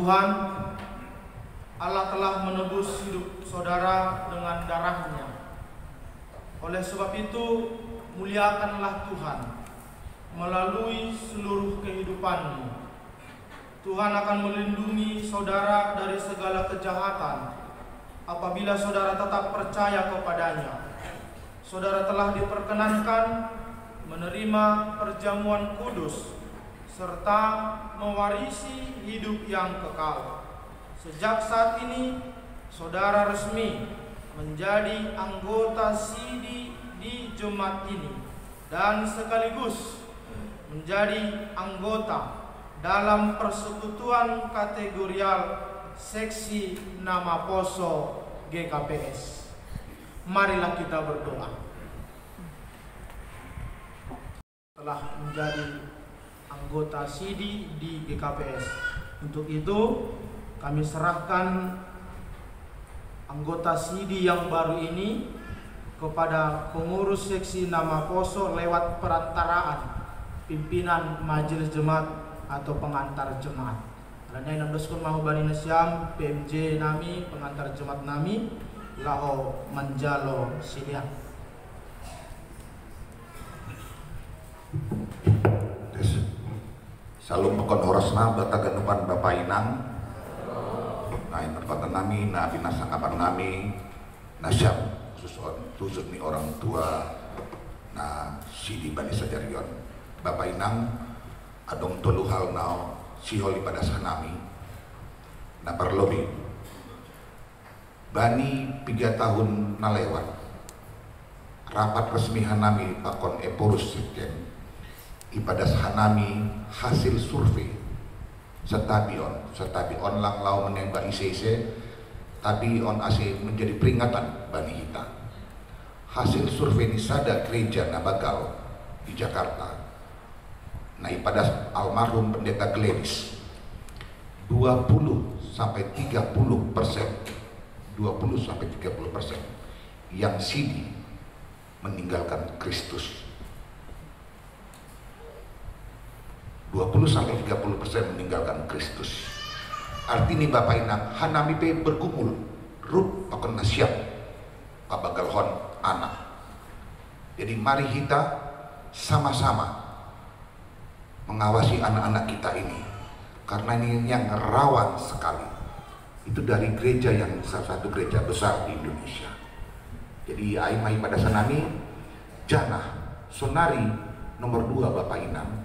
Tuhan, Allah telah menebus hidup saudara dengan darahnya. Oleh sebab itu, muliakanlah Tuhan melalui seluruh kehidupanmu. Tuhan akan melindungi saudara dari segala kejahatan apabila saudara tetap percaya kepadanya. Saudara telah diperkenankan menerima perjamuan kudus serta mewarisi hidup yang kekal. Sejak saat ini, saudara resmi menjadi anggota sidi di jemaat ini dan sekaligus menjadi anggota dalam persekutuan kategorial seksi nama Poso GKPS. Marilah kita berdoa. Telah menjadi anggota sidi di GKPS. Untuk itu kami serahkan anggota sidi yang baru ini kepada pengurus seksi nama Poso lewat perantaraan pimpinan majelis jemaat atau pengantar jemaat. Karena yang nandoskan mahu bani nasyam PMJ nami pengantar jemaat nami lao manjalo sidia. Salum pekon horosna batagan depan Bapak Inang. Nah, ini perkatan nami, nah binasa kapan nami, nasyam khusus nih orang tua, nah sidi bani sajarion. Bapak Inang adong tolu hal nao siholi pada sanami na perlobi bani 3 tahun na lewat rapat resmi hanami pakon eporus sekjen ibadah hanami hasil survei setabion lang lau menembak ICC tapi on ase menjadi peringatan bani kita. Hasil survei ini sada gereja Nabagal di Jakarta. Nah, pada almarhum pendeta Glenis 20-30% yang sidi meninggalkan Kristus. 20-30% meninggalkan Kristus. Artinya Bapak Inang hanami pe bergumul rut akan nasyap pabagalhon anak. Jadi mari kita sama-sama mengawasi anak-anak kita ini, karena ini yang rawan sekali. Itu dari gereja yang salah satu gereja besar di Indonesia. Jadi aimai pada sanami janah sonari nomor 2 Bapak Inang.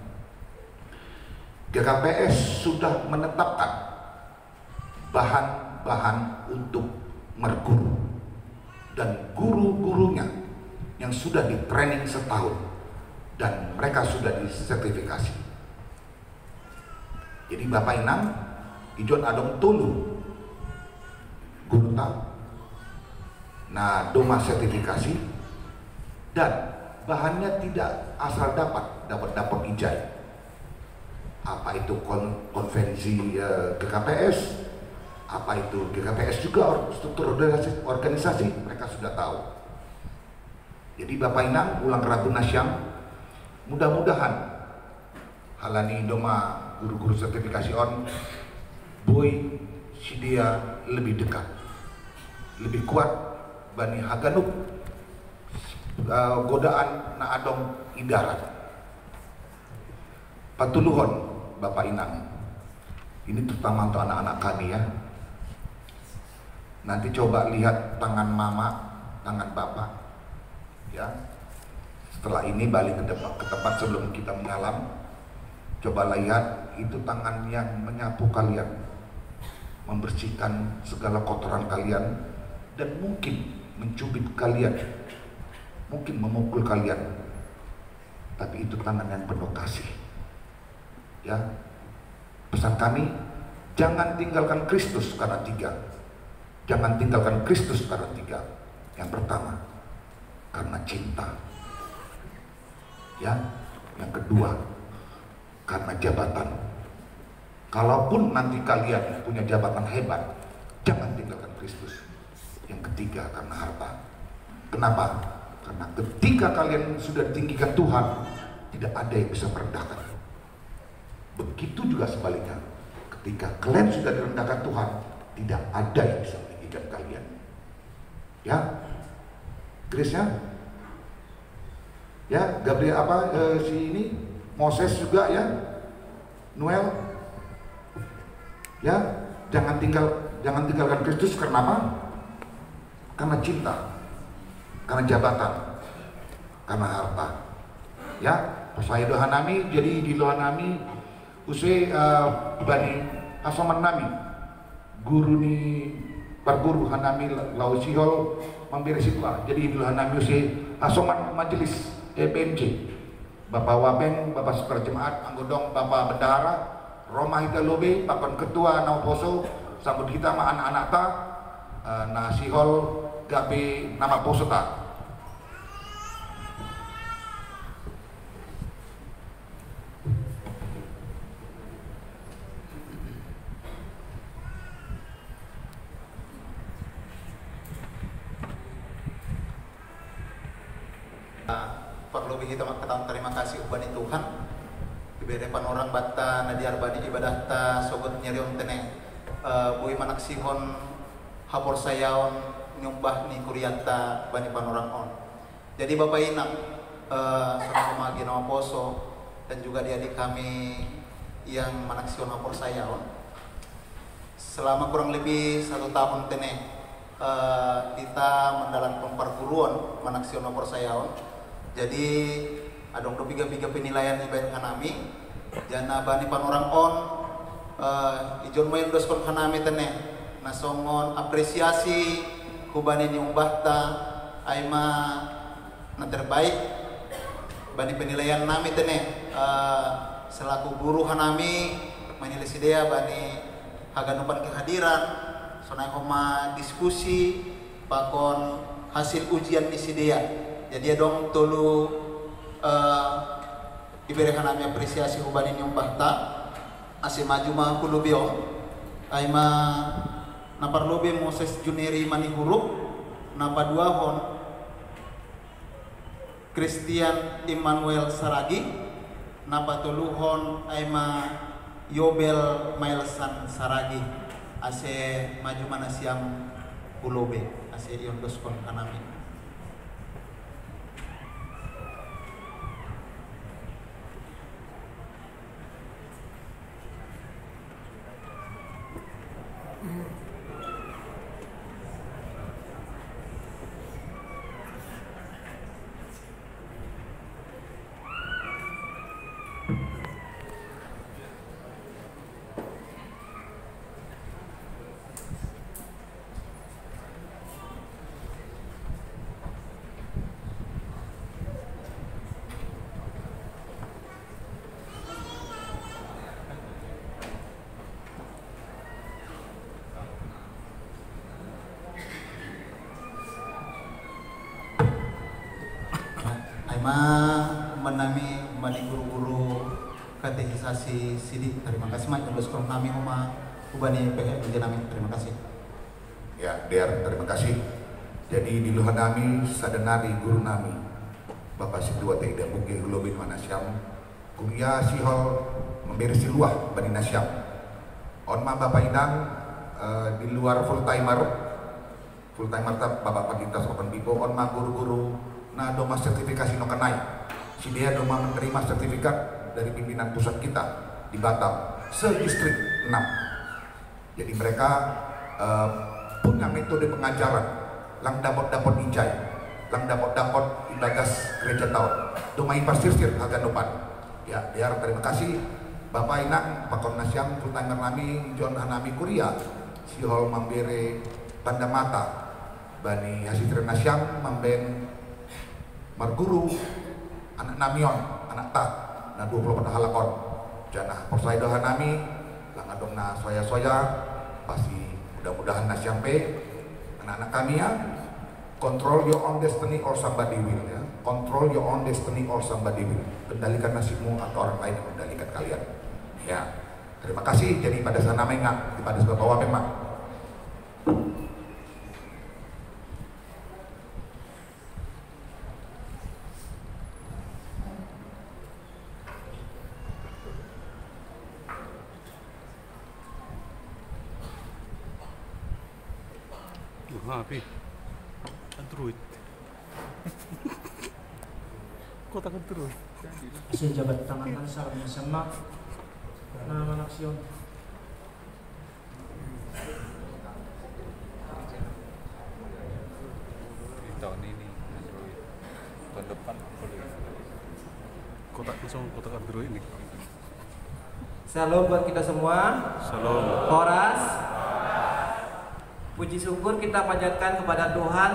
GKPS sudah menetapkan bahan-bahan untuk merguru dan guru-gurunya yang sudah di training setahun dan mereka sudah disertifikasi. Jadi Bapak Inang ijon adong tulu guru tak nah doma sertifikasi dan bahannya tidak asal dapat ijazah. Apa itu konvensi GKPS, apa itu GKPS juga struktur organisasi mereka sudah tahu. Jadi Bapak Inang ulang ratu nasyam mudah-mudahan halani doma guru-guru sertifikasi on boy si dia lebih dekat, lebih kuat bani haganuk godaan na adong idarat patuluhon Bapak Inang. Ini terutama untuk anak-anak kami ya. Nanti coba lihat tangan mama, tangan bapak ya. Setelah ini balik ke tempat sebelum kita menyalam, coba lihat itu tangan yang menyapu kalian, membersihkan segala kotoran kalian, dan mungkin mencubit kalian, mungkin memukul kalian, tapi itu tangan yang penuh kasih ya. Pesan kami, jangan tinggalkan Kristus karena 3. Jangan tinggalkan Kristus karena 3. Yang pertama, karena cinta ya. Yang kedua, karena jabatan. Kalaupun nanti kalian punya jabatan hebat, jangan tinggalkan Kristus. Yang ketiga, karena harta. Kenapa? Karena ketika kalian sudah ditinggikan Tuhan, tidak ada yang bisa merendahkan. Begitu juga sebaliknya, Ketika kalian sudah direndahkan Tuhan, tidak ada yang bisa meninggikan kalian. Ya, Grace-nya, ya, Gabriel si ini, Moses juga ya, Noel, ya, jangan tinggalkan Kristus karena apa? Karena cinta, karena jabatan, karena harta. Ya, saya doa nami, jadi di doa nami, usai bani asoman nami, guru ni perguru hanami lausihol memberi situasi. Jadi di doa nami usai asoman majelis PMC, Bapak Wabeng, Bapak Super Jemaat, Anggodong, Bapak Bendahara, Roma Hita Lobe, Bapak Ketua Nauposo, sambut kita sama anak-anak ta, nasihol gabe nama poso ta. Perlu kita terima kasih ubani Tuhan diberi orang bata nadiar bani ibadah ta sogot nyerion teneng bui manak sihon hapor sayaon nyumbah ni kuriata bani panorang on. Jadi Bapak Inang saudara pemagi nama poso dan juga adik kami yang manak sihon hapor sayaon selama kurang lebih 1 tahun teneng kita mendalam perguruan manak sihon hapor sayaon. Jadi adong piga penilaian ibadah kanami jana bani panorang on ijon main doskon kanami tene nasongon apresiasi kubani ni umbahta aima na terbaik bani penilaian nami tene selaku guru kanami menilai sidea bani haganupan kehadiran sonai koma diskusi pakon hasil ujian di sidea. Jadi dong tolu diberikan kami apresiasi ubani nyumpah ta ase maju mah kulubiong aima naparlobe Moses Juneri mani huruf napa dua hon Christian Emmanuel Saragi napa tuluhon aima Yobel Mailsan Saragi ase maju mana siam kulobe ase ion doskon kanami. Menami mani guru-guru katekisasi sidik terima kasih mak yang sekolah kami uma ubani PH menjenami terima kasih ya der terima kasih. Jadi di luhan nami sadenari guru nami Bapak Sidua Tidak Buki Hulobin Manasyam kuliah sihol memberi siluah bani nasyam on ma Bapak Inang di luar full timer Bapak Pagitas Open Bipo on ma guru-guru nah doma sertifikasi no kenai si dia doma menerima sertifikat dari pimpinan pusat kita di Batam se-distrik 6. Jadi mereka punya metode pengajaran lang dapat injai lang dapat ibagas gereja tahun doma ipastirsir agak depan ya biar terima kasih Bapak Inang Pakon Nasyam Putanger Nami John Hanami Kuria Sihol Mambere Banda Mata Bani Hasitri Nasyam Mamben Marguru anak Namion anak tak na 20 halakon janah persaido hanami lang adong na soya pasti mudah-mudahan na sampai anak-anak kami ya control your own destiny or somebody will ya control your own destiny or somebody will kendalikan nasibmu atau orang lain yang mengendalikan kalian ya terima kasih. Jadi pada sana mengak pada sebab bawah memang Api. Android. Kota Android. Saya jabat tangan salam sama nama anak Sion. Di tahun ini Android. Tahun depan kota Android ini. Shalom buat kita semua. Shalom. Horas. Puji syukur kita panjatkan kepada Tuhan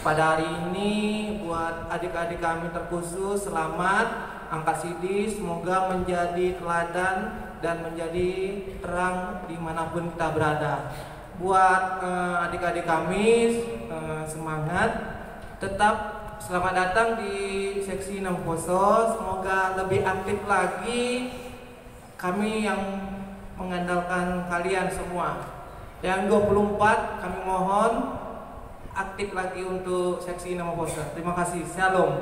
pada hari ini buat adik-adik kami terkhusus selamat angkat sidi, semoga menjadi teladan dan menjadi terang dimanapun kita berada. Buat adik-adik kami semangat, tetap selamat datang di seksi 6 Poso. Semoga lebih aktif lagi, kami yang mengandalkan kalian semua. Yang 24 kami mohon aktif lagi untuk seksi 6 Poso. Terima kasih. Shalom.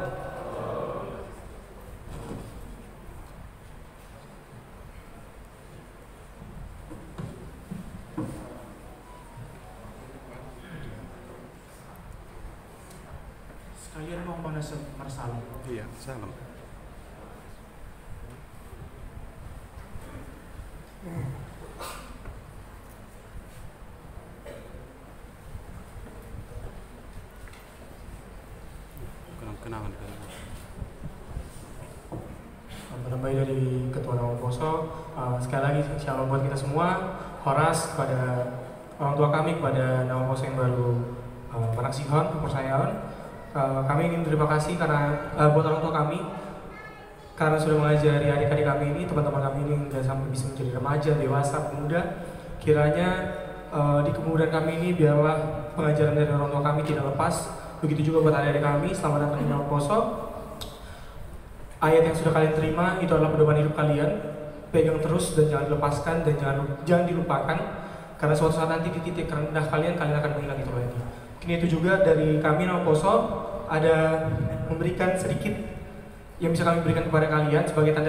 Sekalian mau mana Marsalam? Iya, salam. Kenangan Menambahi dari Ketua Nama Poso, sekali lagi shalom buat kita semua. Horas kepada orang tua kami, kepada Nama Poso yang baru menaksihon kepercayaan. Kami ingin terima kasih karena buat orang tua kami karena sudah mengajari adik-adik kami ini, teman-teman kami ini hingga sampai bisa menjadi remaja, dewasa, pemuda. Kiranya di kemudian kami ini biarlah pengajaran dari orang tua kami tidak lepas. Begitu juga buat adik-adik kami, selamat datang di Nama Poso. Ayat yang sudah kalian terima itu adalah pedoman hidup kalian. Pegang terus dan jangan dilepaskan dan jangan dilupakan. Karena suatu saat nanti di titik rendah kalian akan mengingat itu lagi. Mungkin itu juga dari kami Nama Poso ada memberikan sedikit yang bisa kami berikan kepada kalian sebagai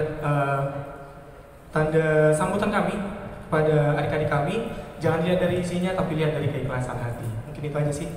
tanda sambutan kami kepada adik-adik kami. Jangan lihat dari isinya tapi lihat dari keikhlasan hati. Mungkin itu aja sih.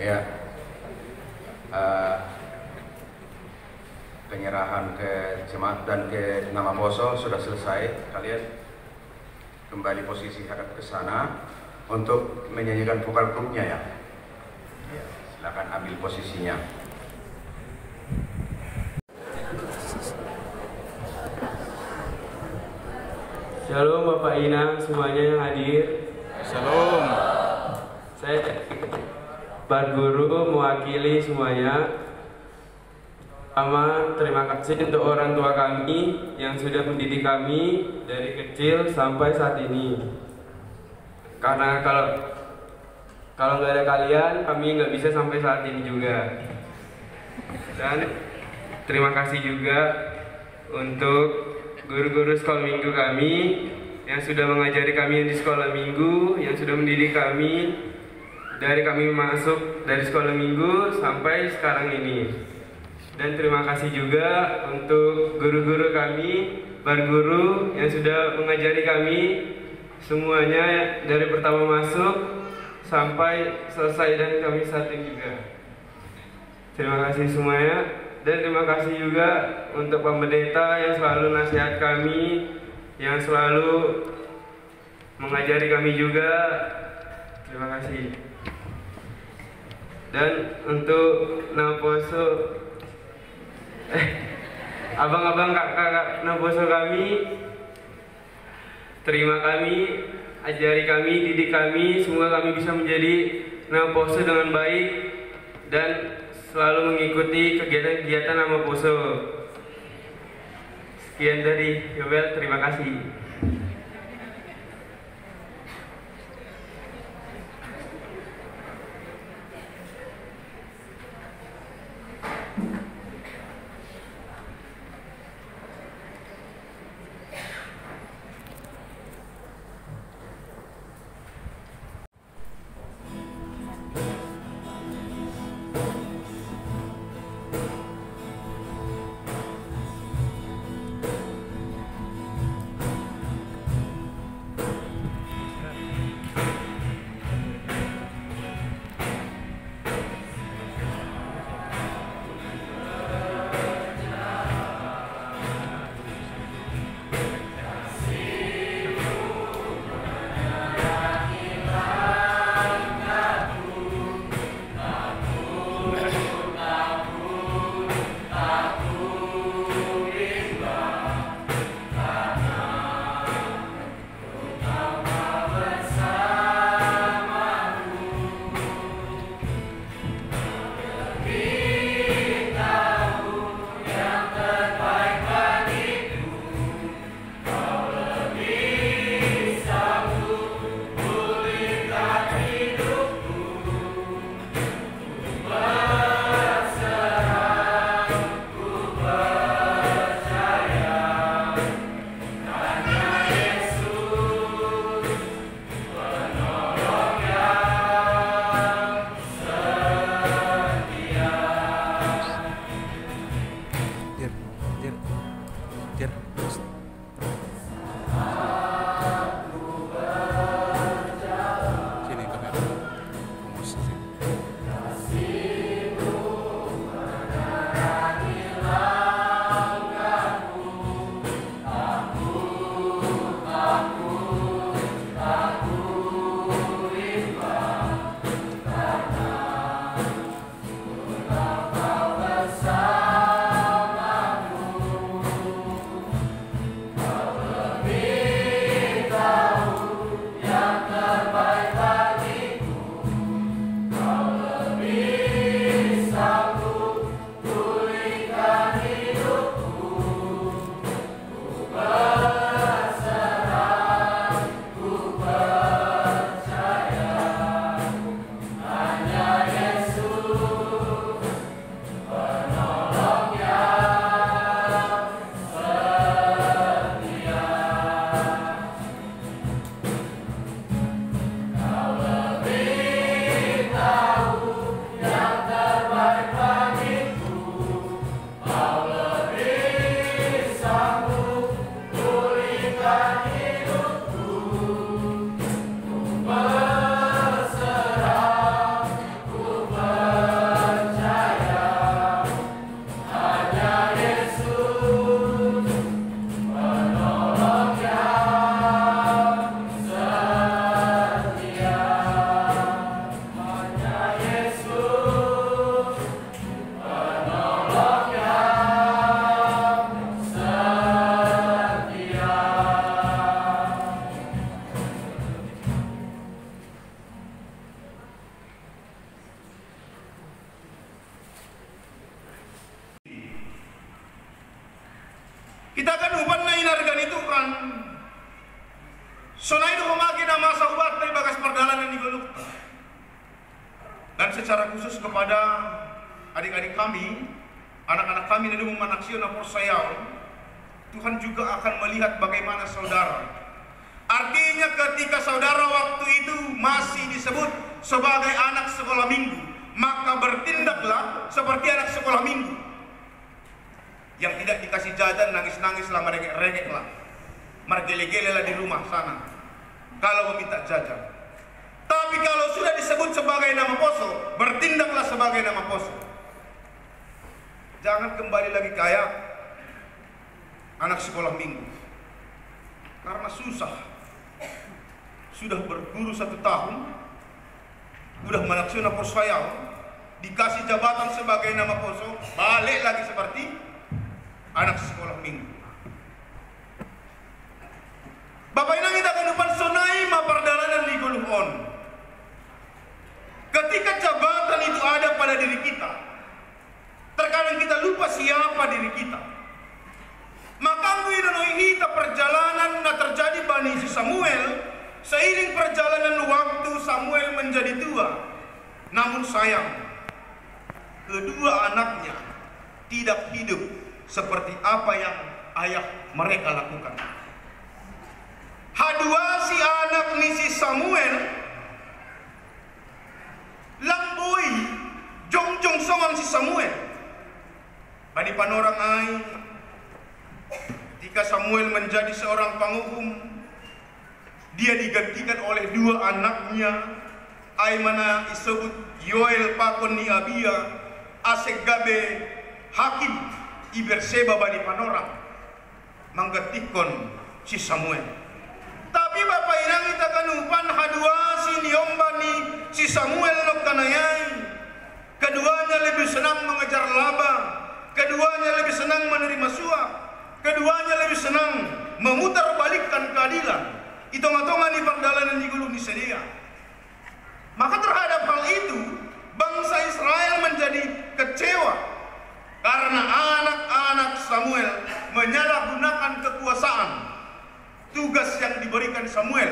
Ya, penyerahan ke jemaat dan ke Nama Poso sudah selesai. Kalian kembali posisi hadap ke sana untuk menyanyikan vokal grupnya ya. Silakan ambil posisinya. Shalom Bapak Inang semuanya yang hadir. Shalom. Saya Pak Guru mewakili semuanya. Pertama, terima kasih untuk orang tua kami yang sudah mendidik kami dari kecil sampai saat ini. Karena kalau nggak ada kalian, kami nggak bisa sampai saat ini juga. Dan terima kasih juga untuk guru-guru sekolah minggu kami yang sudah mengajari kami di sekolah minggu, yang sudah mendidik kami dari kami masuk dari sekolah minggu sampai sekarang ini. Dan terima kasih juga untuk guru-guru kami, Barguru yang sudah mengajari kami semuanya dari pertama masuk sampai selesai dan kami sating juga. Terima kasih semuanya, dan terima kasih juga untuk Pak Pendeta yang selalu nasihat kami, yang selalu mengajari kami juga. Terima kasih. Dan untuk Naposo, abang-abang kakak Naposo kami, terima kami, ajari kami, didik kami, semoga kami bisa menjadi Naposo dengan baik dan selalu mengikuti kegiatan-kegiatan Naposo. Sekian dari Yobel, terima kasih. Kita kan uban na inargan itu kan. Sonai do humagi na masa ubat dari bagas perdalanan di Goluk. Dan secara khusus kepada adik-adik kami, anak-anak kami dari Manaksio na Porsayao, Tuhan juga akan melihat bagaimana saudara. Artinya ketika saudara waktu itu masih disebut sebagai anak sekolah minggu, maka bertindaklah seperti anak sekolah minggu yang tidak dikasih jajan, nangis-nangis lah, merengek-rengek lah, margele-gele lah di rumah sana kalau meminta jajan. Tapi Tapi kalau sudah disebut sebagai nama poso, bertindaklah sebagai nama poso. Jangan kembali lagi kayak anak sekolah minggu. Karena susah. Sudah berguru 1 tahun, udah melaksanakan persayal, dikasih jabatan sebagai nama poso, balik lagi seperti anak sekolah minggu. Bapak inang kita kenupan sonai ma perdalanan di guluhon. Ketika jabatan itu ada pada diri kita, terkadang kita lupa siapa diri kita. Maka kita perjalanan na terjadi bani si Samuel. Seiring perjalanan waktu Samuel menjadi tua. Namun sayang, kedua anaknya tidak hidup seperti apa yang ayah mereka lakukan. Hadua si anak ni si Samuel lamboi jongjong songan si Samuel. Bani panorang ai ketika Samuel menjadi seorang penghukum, dia digantikan oleh 2 anaknya, ai mana disebut Yoel pakon ni Abia, Asek gabe hakim i Berseba bani panorang menggantikan si Samuel. Tapi bapak inang kita kanupan hadua si niombani si Samuel nok kanayai. Keduanya lebih senang mengejar laba, keduanya lebih senang menerima suap, keduanya lebih senang memutar balikkan keadilan. Hitung-hitungan di perdalanan di gulung disedia. Maka terhadap hal itu, bangsa Israel menjadi kecewa karena anak-anak Samuel menyalahgunakan kekuasaan, tugas yang diberikan Samuel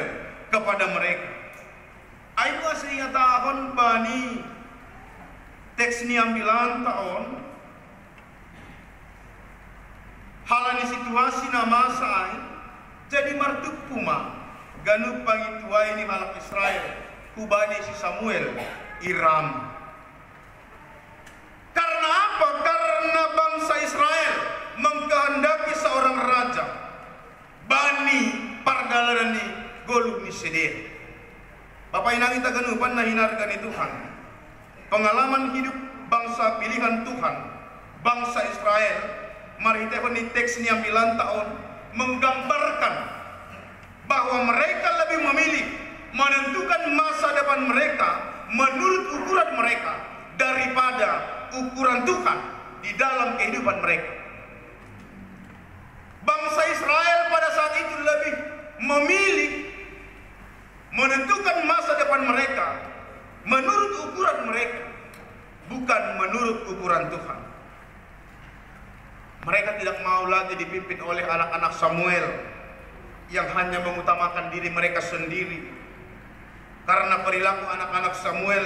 kepada mereka. Ayo sehingga tahun bani teks ni ambilan tahun halani situasi nama saya jadi martuk puma ganup pangituai ni halak Israel kubani si Samuel Iram. Karena apa? Karena bangsa Israel mengkehendaki seorang raja bani pardalanan ni goluk ni sedih. Bapak inang kita ganupan na hinarkan Tuhan. Pengalaman hidup bangsa pilihan Tuhan, bangsa Israel, mari kita ni teks ni ambilan tahun menggambarkan bahwa mereka lebih memilih menentukan masa depan mereka menurut ukuran mereka daripada ukuran Tuhan di dalam kehidupan mereka. Bangsa Israel pada saat itu lebih memilih menentukan masa depan mereka menurut ukuran mereka, bukan menurut ukuran Tuhan. Mereka tidak mau lagi dipimpin oleh anak-anak Samuel yang hanya mengutamakan diri mereka sendiri. Karena perilaku anak-anak Samuel,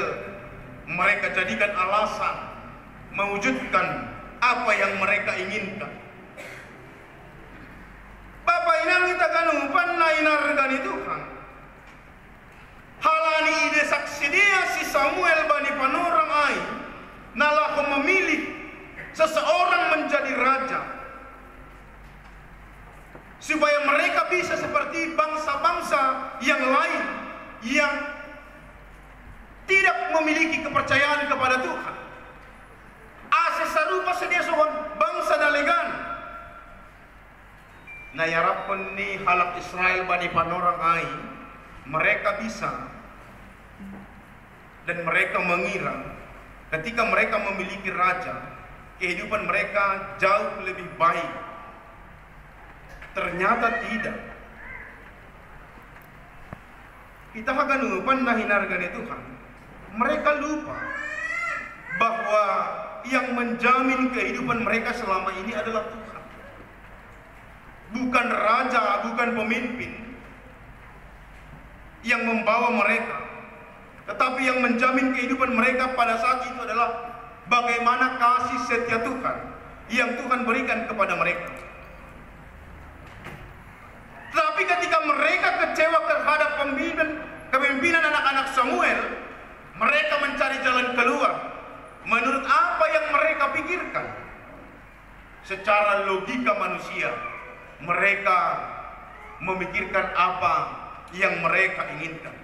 mereka jadikan alasan mewujudkan apa yang mereka inginkan. Bapak inang kita kanupan na inargani Tuhan. Halani ide saksi dia si Samuel bani panorang ai nalah memilih seseorang menjadi raja supaya mereka bisa seperti bangsa-bangsa yang lain yang tidak memiliki kepercayaan kepada Tuhan. Ase sarupa sedia sohon bangsa dalegan. Nah yarapun ni halak Israel bani panorang ai mereka bisa dan mereka mengira ketika mereka memiliki raja kehidupan mereka jauh lebih baik. Ternyata tidak. Kita akan lupa nahinargan Tuhan. Mereka lupa bahwa yang menjamin kehidupan mereka selama ini adalah Tuhan. Bukan raja, bukan pemimpin yang membawa mereka, tetapi yang menjamin kehidupan mereka pada saat itu adalah bagaimana kasih setia Tuhan yang Tuhan berikan kepada mereka. Tetapi ketika mereka kecewa terhadap kepemimpinan anak-anak Samuel, mereka mencari jalan keluar menurut apa yang mereka pikirkan. Secara logika manusia, mereka memikirkan apa yang mereka inginkan.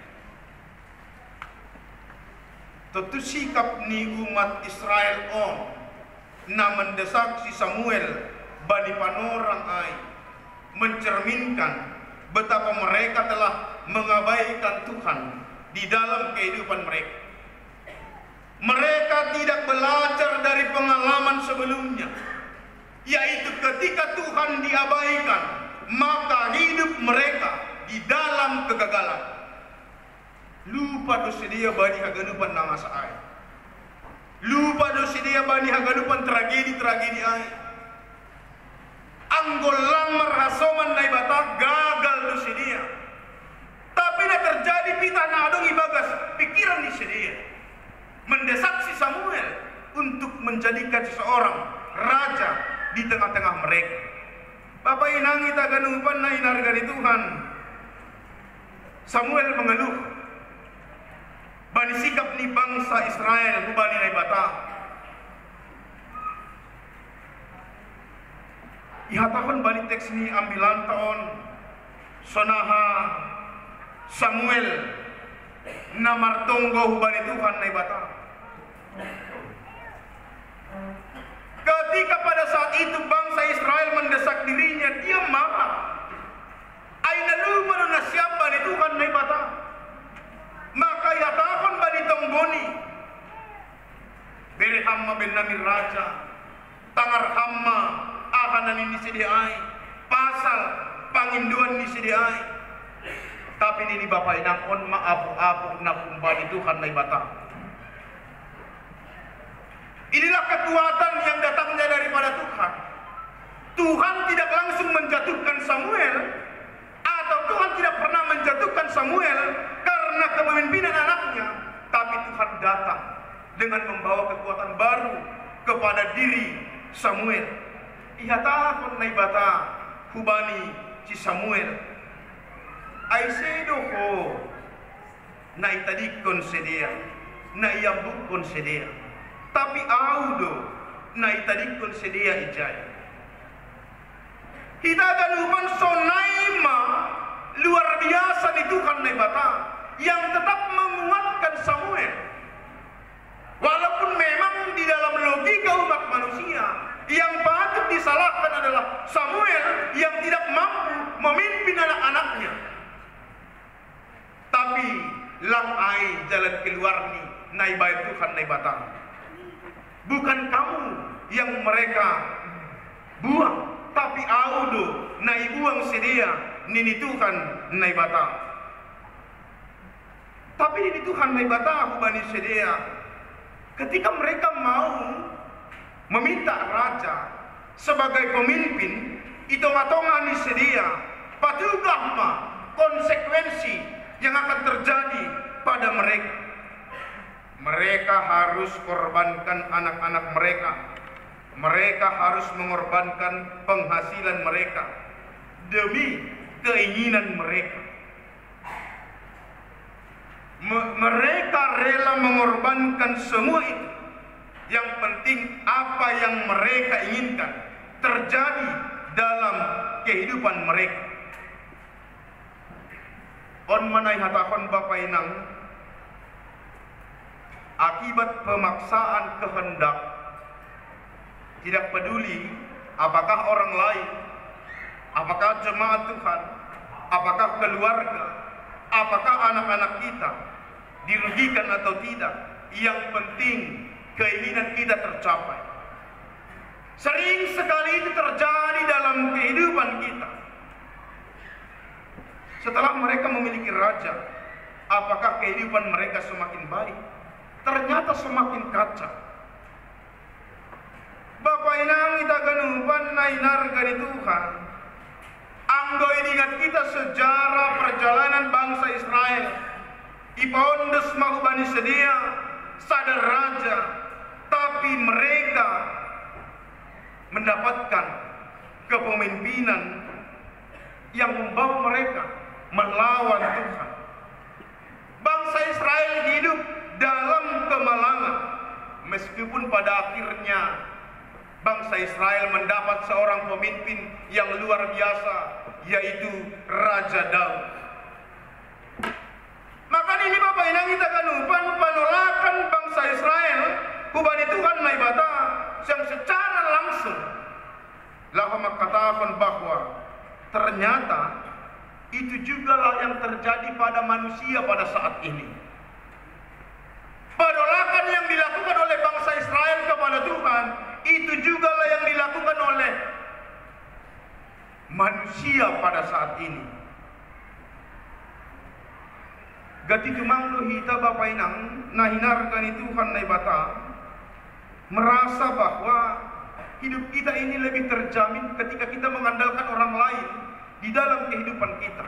Tentu sikap ni umat Israel na mendesak si Samuel bani panorang ai mencerminkan betapa mereka telah mengabaikan Tuhan di dalam kehidupan mereka. Mereka tidak belajar dari pengalaman sebelumnya, yaitu ketika Tuhan diabaikan, maka hidup mereka di dalam kegagalan. Lupa dosa dia bani haganupan nama saai. Lupa dosa dia bani haganupan tragedi-tragedi ai. Anggol lamar hasoman nai bata gagal dosa dia. Tapi na terjadi pita na adong ibagas pikiran di sedia. Mendesak si Samuel untuk menjadikan seseorang raja di tengah-tengah mereka. Bapak inang kita ganupan na inargani Tuhan. Samuel mengeluh bani sikap ni bangsa Israel bani nai bata. Ihatakan bani teks ni ambilan tahun sonaha Samuel namartonggo bani Tuhan nai bata. Ketika pada saat itu bangsa Israel mendesak dirinya, dia marah. Aina lu mana siapa bani Tuhan nai bata. Maka ihatakan bani tonggoni beri hamma ben nami raja tangar hamma akanan ini sediai pasal panginduan ini sediai. Tapi ini bapak inakon maapu-apu na kumbani Tuhan na ibata. Inilah kekuatan yang datangnya daripada Tuhan. Tuhan tidak langsung menjatuhkan Samuel, atau Tuhan tidak pernah menjatuhkan Samuel karena kepemimpinan anaknya, tapi Tuhan datang dengan membawa kekuatan baru kepada diri Samuel. Ihatakan na ibata hubani si Samuel. Ay sedo ko na itadikon sedia, na iyambukon sedia. Tapi audo na itadikon sedia ijay. Kita ganupan sonaima luar biasa di Tuhan na ibata yang tetap menguatkan Samuel. Walaupun memang di dalam logika umat manusia yang patut disalahkan adalah Samuel yang tidak mampu memimpin anak-anaknya. Tapi lang ai jalan keluar ni nai baik Tuhan nai batang. Bukan kamu yang mereka buang, tapi audo nai buang sedia nini Tuhan nai batang. Tapi nini Tuhan nai batang bani sedia. Ketika mereka mau meminta raja sebagai pemimpin, itu matongan ni sedia. Patugah ma konsekuensi yang akan terjadi pada mereka. Mereka harus korbankan anak-anak mereka. Mereka harus mengorbankan penghasilan mereka demi keinginan mereka. Mereka rela mengorbankan semua itu. Yang penting apa yang mereka inginkan terjadi dalam kehidupan mereka. On manai hatakan Bapak Inang, akibat pemaksaan kehendak, tidak peduli apakah orang lain, apakah jemaat Tuhan, apakah keluarga, apakah anak-anak kita dirugikan atau tidak, yang penting keinginan kita tercapai. Sering sekali itu terjadi dalam kehidupan kita. Setelah mereka memiliki raja, apakah kehidupan mereka semakin baik? Ternyata semakin kacau. Bapak inang kita ganupan nainar gani Tuhan. Anggoy ingat kita sejarah perjalanan bangsa Israel. Ipaondes mahubani sedia sadar raja, tapi mereka mendapatkan kepemimpinan yang membawa mereka melawan Tuhan. Bangsa Israel hidup dalam kemalangan, meskipun pada akhirnya bangsa Israel mendapat seorang pemimpin yang luar biasa, yaitu Raja Daud. Maka ini Bapak Inang kita kanupan penolakan bangsa Israel kubani Tuhan naibata yang secara langsung lah mengatakan bahwa ternyata itu jugalah yang terjadi pada manusia pada saat ini. Penolakan yang dilakukan oleh bangsa Israel kepada Tuhan itu jugalah yang dilakukan oleh manusia pada saat ini. Gati kemanglo hita Bapak Inang nahinarkan Tuhan naibata merasa bahwa hidup kita ini lebih terjamin ketika kita mengandalkan orang lain di dalam kehidupan kita.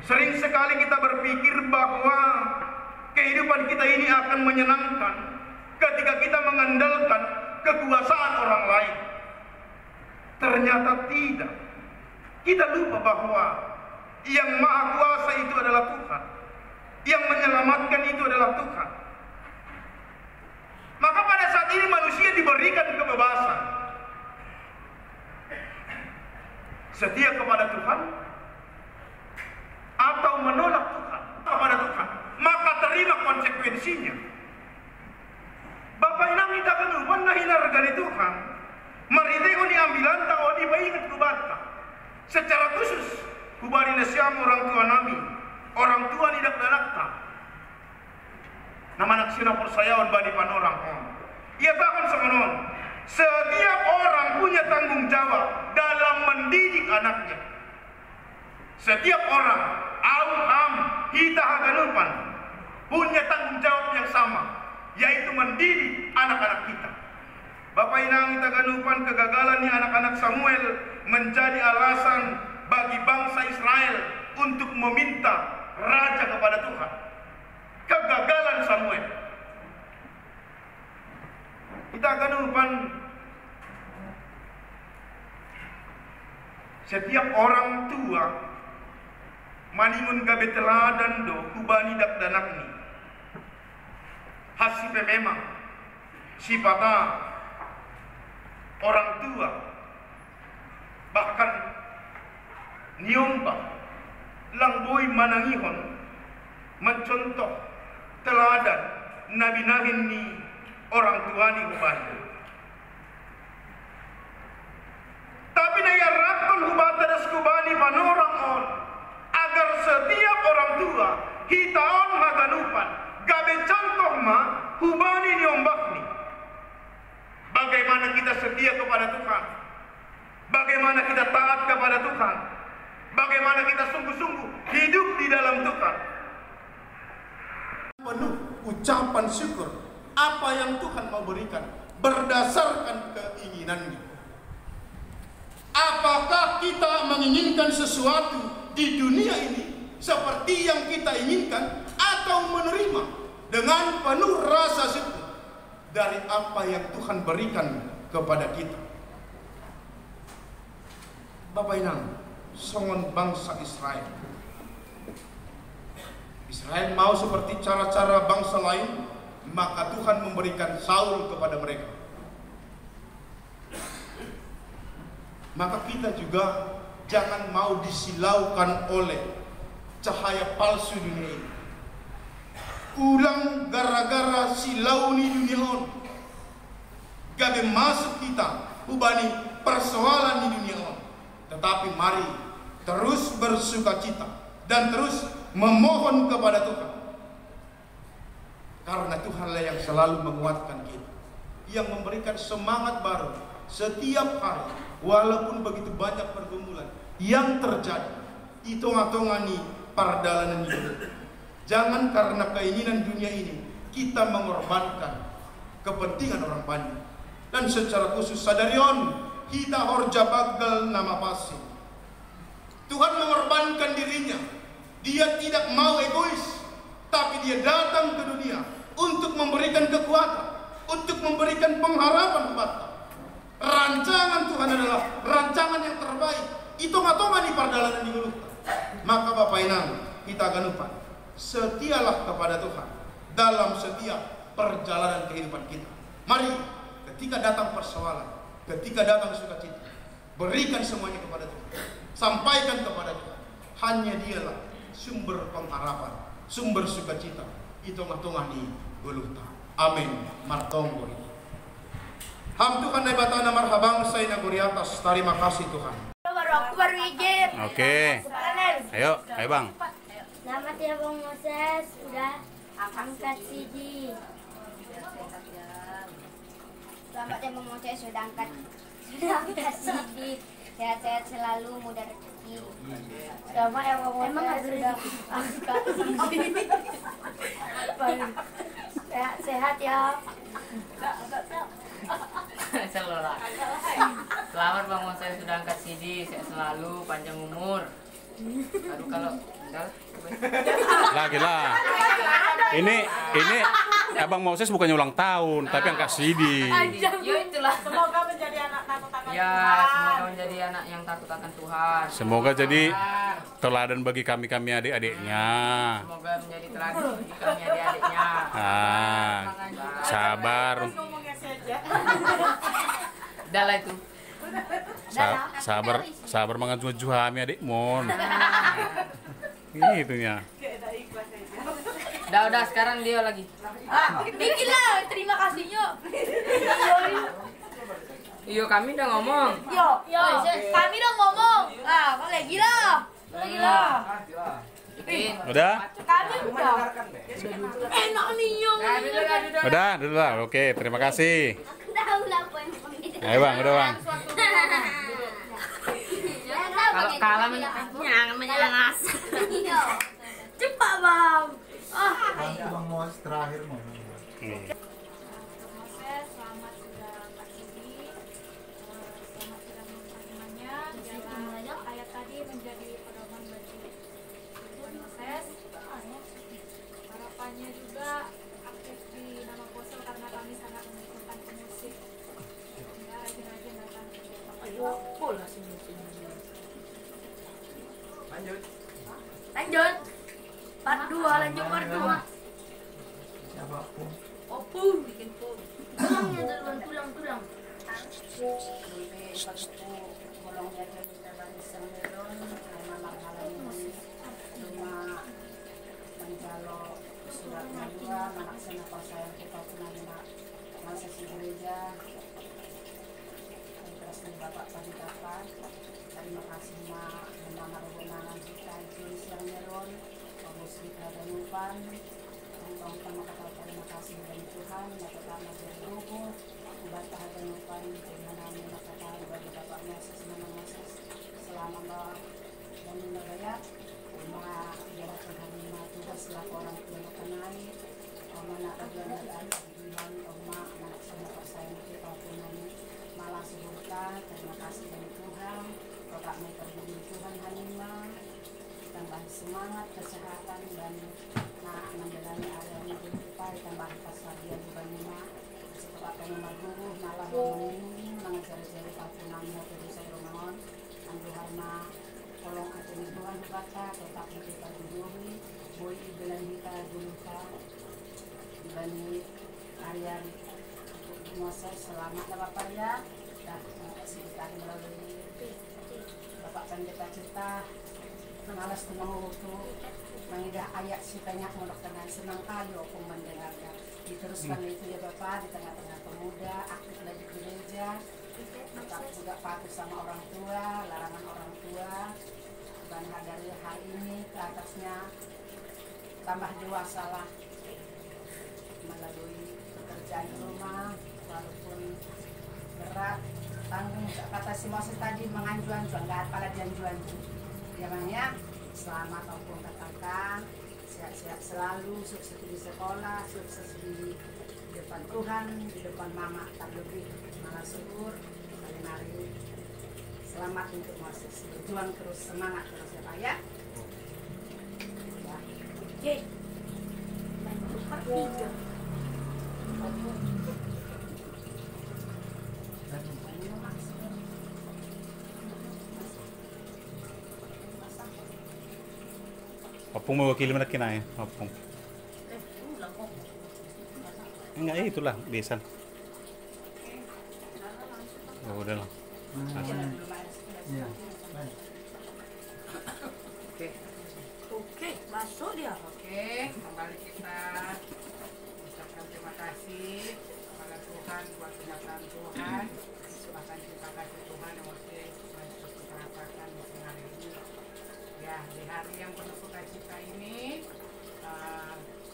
Sering sekali kita berpikir bahwa kehidupan kita ini akan menyenangkan ketika kita mengandalkan kekuasaan orang lain. Ternyata tidak. Kita lupa bahwa yang maha kuasa itu adalah Tuhan. Yang menyelamatkan itu adalah Tuhan. Maka pada saat ini manusia diberikan kebebasan. Setia kepada Tuhan atau menolak Tuhan kepada Tuhan, maka terima konsekuensinya. Bapak Inang kita kenupan nahinar dari Tuhan. Maritego ni ambilan tao di baingat kubata. Secara khusus kubari nasiam orang tua nami, orang tua ni dakdanakta. Nama naksina persayawan bani panorang on. Ia takkan semenon. Setiap orang punya tanggung jawab dalam mendidik anaknya. Setiap orang, am, kita haganupan, punya tanggung jawab yang sama, yaitu mendidik anak-anak kita. Bapak Inang kita ganupan kegagalan ni anak-anak Samuel menjadi alasan bagi bangsa Israel untuk meminta raja kepada Tuhan. Kegagalan Samuel. Kita akan umpan setiap orang tua manimun gabe teladan do kubani dakdanakni. Hasipe memang sifata orang tua bahkan niomba langboy manangihon mencontoh teladan nabi-nabi ni orang tua ni kubani. Tapi nayarapkan hubata das kubani panorang on agar setiap orang tua hitaon haganupan gabe contoh ma hubani ni ombak ni. Bagaimana kita setia kepada Tuhan, bagaimana kita taat kepada Tuhan, bagaimana kita sungguh-sungguh hidup di dalam Tuhan. Penuh ucapan syukur apa yang Tuhan mau berikan berdasarkan keinginannya. Apakah kita menginginkan sesuatu di dunia ini seperti yang kita inginkan atau menerima dengan penuh rasa syukur dari apa yang Tuhan berikan kepada kita? Bapak Inang, songon bangsa Israel. Israel mau seperti cara-cara bangsa lain, maka Tuhan memberikan Saul kepada mereka. Maka kita juga jangan mau disilaukan oleh cahaya palsu dunia ini. Ulang gara-gara silau ni dunia on. Gabe masuk kita ubani persoalan di dunia on. Tetapi mari terus bersukacita dan terus memohon kepada Tuhan. Karena Tuhanlah yang selalu menguatkan kita, yang memberikan semangat baru setiap hari, walaupun begitu banyak pergumulan yang terjadi. Itung-atungani pardalanan hidup. Jangan karena keinginan dunia ini kita mengorbankan kepentingan orang banyak. Dan secara khusus sadarion kita horja bagal nama pasti. Tuhan mengorbankan dirinya. Dia tidak mau egois, tapi dia datang ke dunia untuk memberikan kekuatan, untuk memberikan pengharapan kepada. Rancangan Tuhan adalah rancangan yang terbaik. Itung-atungan di pardalanan di guluh. Maka Bapak Inang, kita akan lupa. Setialah kepada Tuhan dalam setiap perjalanan kehidupan kita. Mari ketika datang persoalan, ketika datang sukacita, berikan semuanya kepada Tuhan. Sampaikan kepada Tuhan. Hanya Dialah sumber pengharapan, sumber sukacita. Itu matungah ni guluta. Amin. Martonggo ini. Ham Tuhan na bata na marhabang sa inaguriatas. Terima kasih Tuhan. Baru izin. Oke. Ayo Bang. Selamat ya Bang Moses, udah angkat CD. Selamat ya Bang Moses, sudah angkat CD. Sehat-sehat selalu, mudah rezeki. Selamat ya Bang Moses, sudah angkat CD. Sehat-sehat ya. Selamat Bang Moses sudah angkat CD, sehat selalu, panjang umur. Aduh kalau lagi lah. Ini Abang Moses bukannya ulang tahun, tapi angkat CD. Ya itulah. Semoga menjadi anak takut akan Ya, Tuhan. semoga menjadi anak yang takut akan Tuhan. Semoga jadi teladan bagi kami adik-adiknya. Semoga menjadi teladan bagi kami adik-adiknya. Sabar. Dah lah itu. Sabar mengajuh kami adik mon. Gitunya. Udah sekarang dia lagi. Bikin lah, terima kasihnya. Iyo kami udah ngomong. Yo, kami udah ngomong. Kok lagi lah. Udah? Kami udah. Enak nih yo. Udah. Oke, terima kasih. Tahu lah poin. Ayo Bang, udah Bang. Kalau kalah menyangas. Cepat Bang. Bang Moses terakhir mau. Moses, selamat sudah angkat CD. Selamat sudah menerima biarlah ayat tadi menjadi pedoman bagi Moses. Harapannya juga aktif di Nama Poso karena kami sangat membutuhkan pemusik. Ya, rajin-rajin datang ke Bola sini. Lanjut. Part 2, lanjut part 2. Opung bikin pun. Tulangnya duluan, tulang. Bapak tadi dapat, terima kasih mak mendengar hubungan kita siang meron, bagus kita dan lupan, untuk pertama kali terima kasih dari Tuhan, yang pertama berdoa, buat dan lupan dengan nama kata bagi Bapak Moses Moses selama dan negara, mak jalan Tuhan mak Tuhan selaku orang tua kenai, mana kerjaan dan Tuhan, mak anak semua persayang kita punya malah sebutan, terima kasih dari Tuhan, Bapak mau terjadi Tuhan Hanima, tambah semangat, kesehatan dan menjalani area yang berlimpah, tambah kesabaran juga Nima, setelah nomor guru malah membimbing, mengajar-ajari Papunannya terus saya mohon, Tuhan tolong aja Tuhan kata, tetap kita dudui, boy bilang kita duluka, dibanding area Moses selamat ya Bapak ya, dan kita melalui Bapak pendeta kita malas tenang waktu mengidah ayat si tanya mondok dengan senang kayo aku mendengarnya diteruskan itu ya Bapak di tengah-tengah pemuda aktif lagi di gereja tetap juga patuh sama orang tua larangan orang tua dan dari hari ini ke atasnya tambah dewasa lah melalui pekerjaan rumah walaupun berat tanggung kata si Moses tadi menganjuan nggak pada janjuan ya Bang ya selamat apapun katakan sehat-sehat selalu sukses di sekolah sukses di depan Tuhan di depan mama tak lebih malah syukur hari-hari selamat untuk Moses berjuang terus semangat terus ya Pak ya oke lanjut part 3 Opung mewakili mana kena ya, Opung. Enggak, itulah besan. Ya udahlah. Oke, masuk dia. Oke. hari yang penuh sukacita ini,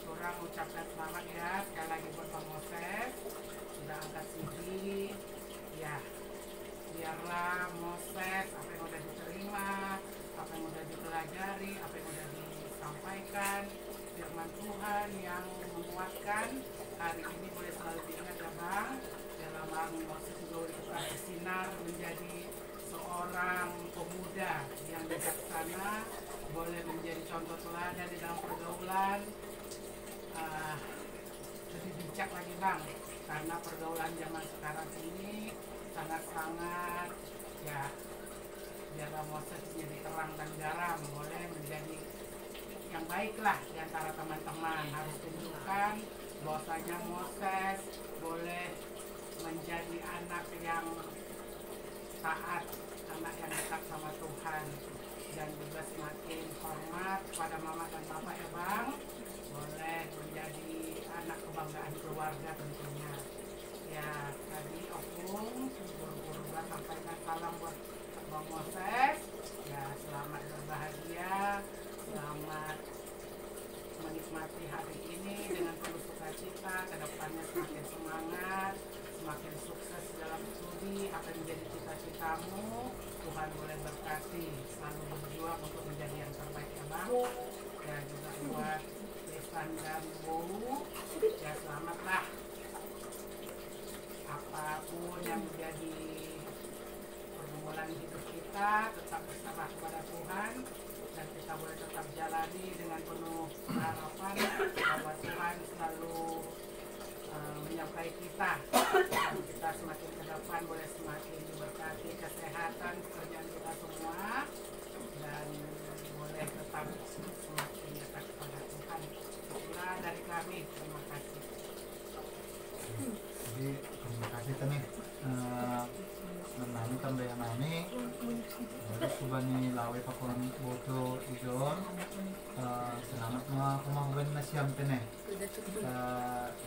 kurang ucapkan selamat ya sekali lagi buat Bang Moses sudah angkat CD. Ya, biarlah Moses apa yang udah diterima, apa yang udah dipelajari, apa yang udah disampaikan, firman Tuhan yang menguatkan hari ini boleh selalu diingat ya Bang. Dalam hal Moses juga boleh bersinar menjadi seorang pemuda yang bijaksana, boleh menjadi contoh teladan di dalam pergaulan. Lebih bijak lagi Bang, karena pergaulan zaman sekarang ini sangat-sangat ya, biarlah Moses menjadi terang dan garam, boleh menjadi yang baiklah di antara teman-teman. Harus tunjukkan bahwasanya Moses boleh menjadi anak yang taat, anak yang dekat sama Tuhan, dan juga semakin hormat kepada mama dan bapak ya Bang. Boleh menjadi anak kebanggaan keluarga tentunya. Ya, tadi Opung buru-buru sampaikan salam buat Bang Moses. Ya, selamat berbahagia, selamat menikmati hari ini dengan penuh sukacita. Kedepannya semakin semangat, semakin sukses dalam studi, apa yang menjadi cita-citamu Tuhan boleh berkati, selalu berjuang untuk menjadi yang terbaik ya Bang. Ya, juga buat Desan dan Bowu, ya selamatlah. Apapun yang menjadi pergumulan hidup kita, tetap berserah kepada Tuhan, dan kita boleh tetap jalani dengan penuh harapan bahwa Tuhan selalu menyertai kita, dan kita semakin ke depan boleh semakin diberkati kesehatan pekerjaan kita semua, dan boleh tetap semakin dekat kepada Tuhan. Itulah dari kami, terima kasih. Jadi terima kasih Tani menami tambah nami jadi subani lawe pakon boto ijon selamat ma kumahuban nasiam tene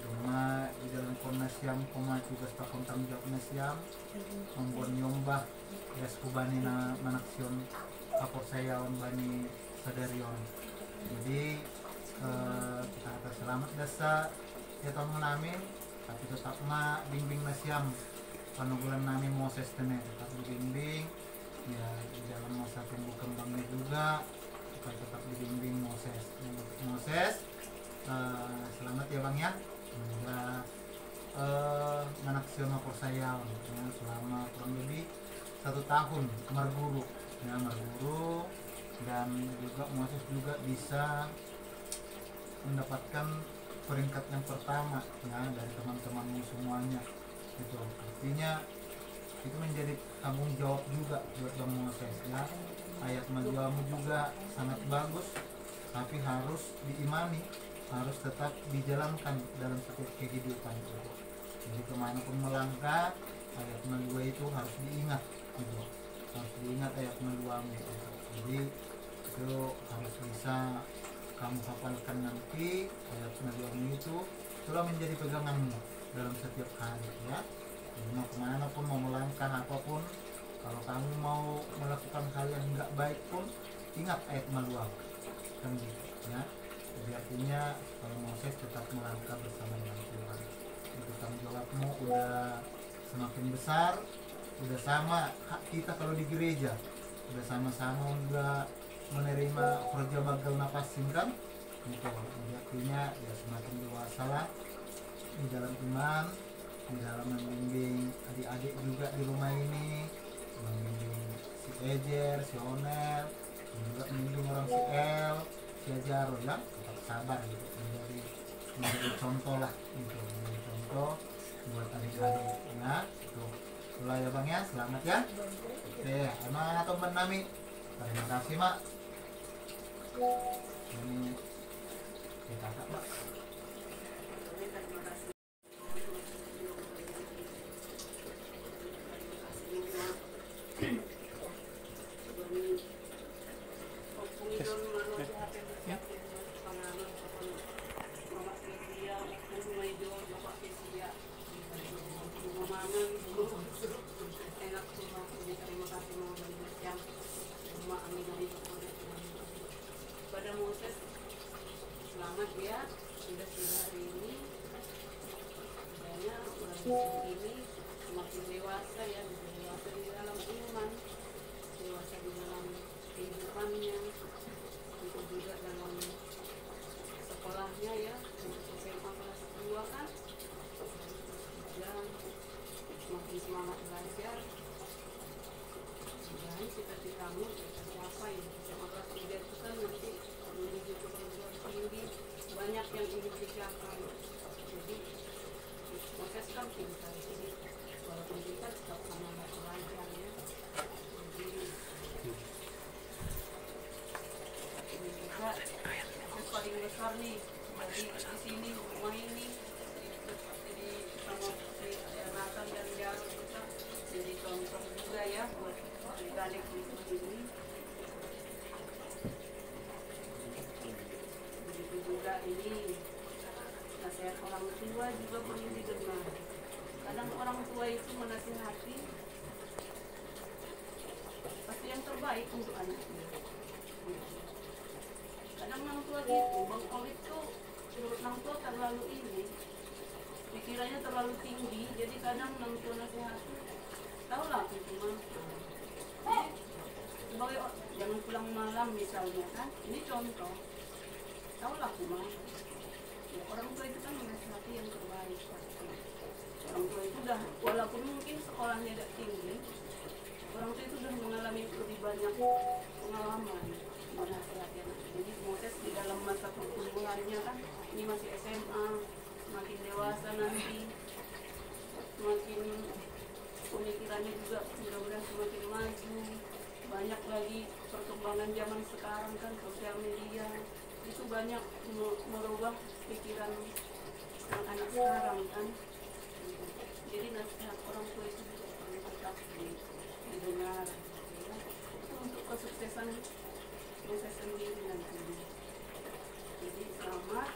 rumah di dalam komnasiam koma tugas pakon tanggung jawab nasiam membon nyombah gas kubani na manaksion kapok saya bani sadarion. Jadi kita kata selamat dasa ya tahun menami, tapi tetap ma bimbing nasiam panugulan nami Moses tene tetap dibimbing ya di dalam masa tumbuh kembangnya juga kita tetap dibimbing Moses. Selamat ya Bang ya, semoga anak siapa persayaan ya, selama kurang lebih 1 tahun merguru ya, dan juga Moses juga bisa mendapatkan peringkat yang pertama ya dari teman-temanmu semuanya. Itu artinya itu menjadi tanggung jawab juga buat Bang Moses ya. Ayat majuamu juga sangat bagus, tapi harus diimani, harus tetap dijalankan dalam setiap kehidupan itu. Jadi kemanapun melangkah, ayat madua itu harus diingat gitu. Harus diingat ayat majuamu itu. Jadi itu harus bisa kamu hafalkan nanti ayat majuamu itu, itulah menjadi peganganmu dalam setiap hari ya. Mau kemana pun, mau melangkah apapun, kalau kamu mau melakukan hal yang nggak baik pun ingat ayat maluam kan gitu ya. Jadi artinya kalau Moses tetap melangkah bersama dengan Tuhan, itu tanggung jawabmu udah semakin besar, udah sama hak kita kalau di gereja, udah sama-sama udah menerima proja bagal napasin kan gitu. Jadi artinya ya semakin dewasa lah di dalam iman, di dalam membimbing adik-adik juga di rumah ini, membimbing si Ejer, si Onel, dan juga membimbing orang si El, si Ajaro ya, tetap sabar gitu, menjadi contoh lah gitu, menjadi contoh buat adik-adik ya. Itu itulah ya Bang ya, selamat ya. Oke, emang atau menami, terima kasih Mak. Ini kita Mak. ini semakin dewasa ya, dewasa di dalam iman, dewasa di dalam kehidupannya, itu juga dalam sekolahnya ya, SMA kelas 2 kan, dan semakin semangat belajar. Dan cita-citamu apa ya, SMA kelas 3 itu kan nanti menuju ke perguruan tinggi, banyak yang ingin dicapai. Jadi proses kan pintar, jadi walaupun pintar tetap semangat belajar ya. Jadi ini juga proses paling besar nih dari di sini rumah ini, jadi sama Nathan dan Jaro kita jadi contoh juga ya buat adik-adik di sini. Begitu juga ini nasihat orang tua juga perlu didengar. Kadang orang tua itu menasihati pasti yang terbaik untuk anaknya. Kadang orang tua gitu, Bang Olit tuh menurut orang tua terlalu ini, pikirannya terlalu tinggi, jadi kadang orang tua nasihati, tahu lah itu mah. Sebagai jangan pulang malam misalnya kan, ini contoh, tahu lah mah. Ya, orang tua itu kan menasihati yang terbaik pasti. Orang tua itu udah, walaupun mungkin sekolahnya tidak tinggi, orang tua itu sudah mengalami lebih banyak pengalaman menasihati anak. Jadi Moses di dalam masa pertumbuhannya kan, ini masih SMA, semakin dewasa nanti, semakin pemikirannya juga mudah-mudahan semakin maju. Banyak lagi perkembangan zaman sekarang kan, sosial media itu banyak merubah pikiran anak-anak sekarang kan. Jadi nasihat orang tua itu juga perlu tetap didengar ya. Itu untuk kesuksesan proses sendiri nanti. Jadi selamat,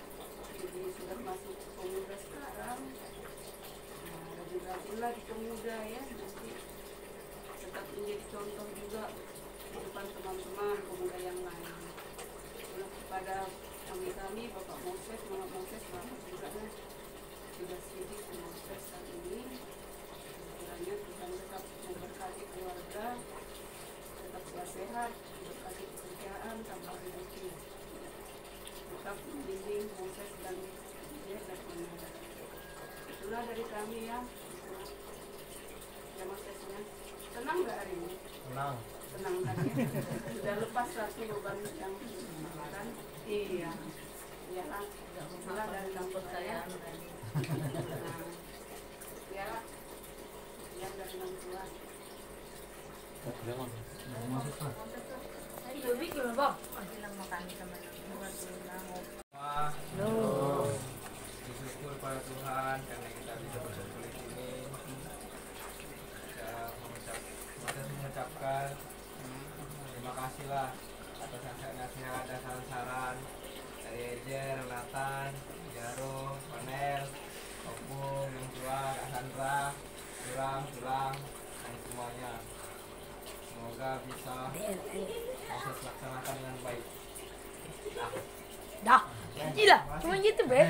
jadi sudah masuk pemuda sekarang, rajin-rajinlah di pemuda ya, nanti tetap menjadi contoh juga di depan teman-teman pemuda yang lain. Kepada kami Bapak Moses, Mama Moses, selamat juga ya, sudah sidi Moses saat ini. Kiranya Tuhan tetap memberkati keluarga, tetap sehat, berkati pekerjaan, tambah rezeki. Tetap membimbing Moses dan dia dan Mama. Itulah dari kami ya. Ya Mosesnya. Senang nggak hari ini? Senang. Senang kan ya? Sudah lepas satu beban yang kan? Iya. Ya lah. Malah dari kampus saya. Ya lah. Yang dari orang tua. Lebih gimana bang? Bersyukur pada Tuhan karena kita bisa berkumpul di sini. Saya mengucapkan terima kasihlah atas nasihat dan saran-saran dari Ejer, Nathan, Jaro, Panel, Opung, yang tua, Kak Sandra, Tulang, dan semuanya. Semoga bisa laksanakan dengan baik. Dah, gila, cuma gitu be.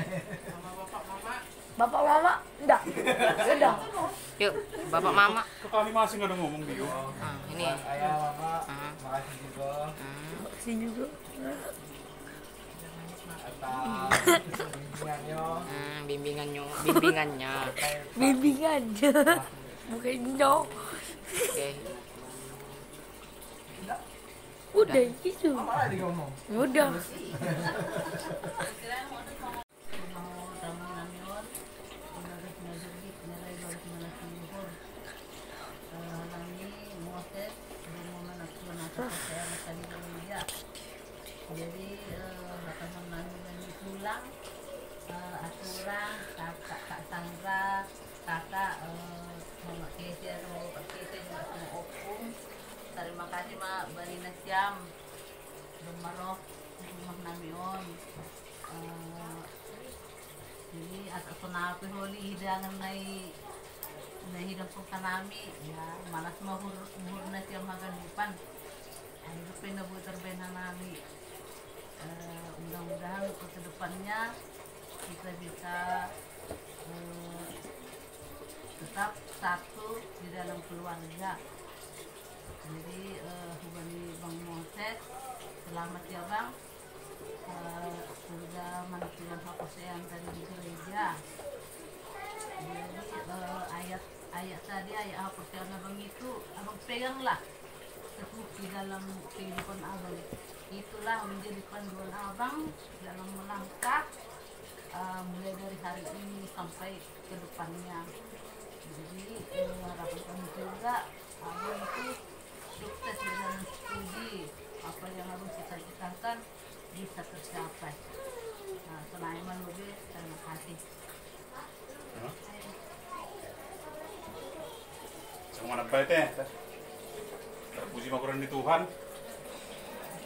Bapak mama, enggak, sudah. Yuk, bapak mama. Kok kami masih nggak ada ngomong Bio? Ini. Ayah, mama, makasih juga. Makasih juga. Atas bimbingannya. Bimbingannya, bukan nyok. Oke. Udah gitu. Udah. Jadi bakalan nanggung pulang aturan kakak Sandra, kakak Mama Kesia, Pak Kesia juga sama Opung. Terima kasih Mak Barina Siam, Bermaroh, Rumah Namion. Jadi agak kenapi holi hidangan na hidup kanami ya malas mahur na siya magalipan. Ano pinabuo terbenang nami. Mudah-mudahan ke depannya kita bisa tetap satu di dalam keluarga. Jadi hubungi Bang Moses, selamat ya Bang, sudah menentukan kepercayaan tadi di gereja. Jadi ayat tadi, ayat kepercayaan Abang itu Abang peganglah teguh di dalam kehidupan Abang. Itulah menjadi panduan Abang dalam melangkah mulai dari hari ini sampai ke depannya. Jadi harapan kami juga Abang itu sukses dalam studi, apa yang Abang cita-citakan bisa tercapai. Nah, Sulaiman lebih, terima kasih. Semua apa itu? Terpuji makuran di Tuhan.